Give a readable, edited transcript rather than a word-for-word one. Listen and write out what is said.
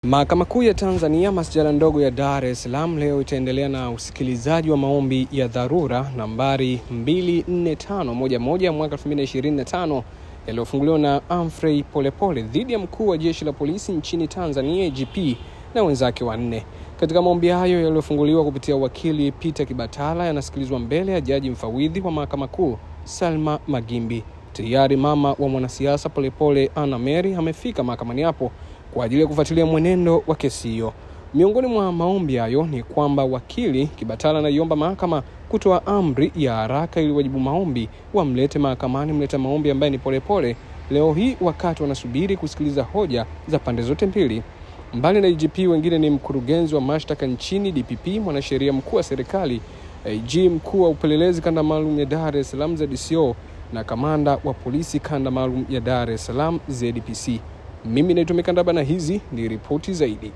Mahakama Kuu ya Tanzania masjala ndogo ya Dar es Salaam leo itaendelea na usikilizaji wa maombi ya dharura nambari 24511 mwaka 2025 yaliyofunguliwa na Humphrey Polepole dhidi ya mkuu wa jeshi la polisi nchini Tanzania IGP na wenzake wanne. Katika maombi hayo yaliyofunguliwa kupitia wakili Peter Kibatala yanasikilizwa mbele ya jaji mfawidhi wa Mahakama Kuu Salma Magimbi. Tayari mama wa mwanasiasa Polepole Anna Mary amefika mahakamani hapo kwa ajili ya kufuatilia mwenendo wa kesi hiyo. Miongoni mwa maombi hayo ni kwamba wakili Kibatala anaiomba mahakama kutoa amri ya haraka ili wajibu maombi wamlete mahakamani mleta maombi ambaye ni Polepole leo hii wakati wanasubiri kusikiliza hoja za pande zote mbili. Mbali na IGP wengine ni mkurugenzi wa mashtaka nchini DPP, mwanasheria mkuu wa serikali, IG mkuu wa upelelezi kanda maalum ya Dar es Salaam ZDCO na kamanda wa polisi kanda maalum ya Dar es Salaam ZDPC. Mimi naitwa Mikandaba na hizi ni ripoti zaidi.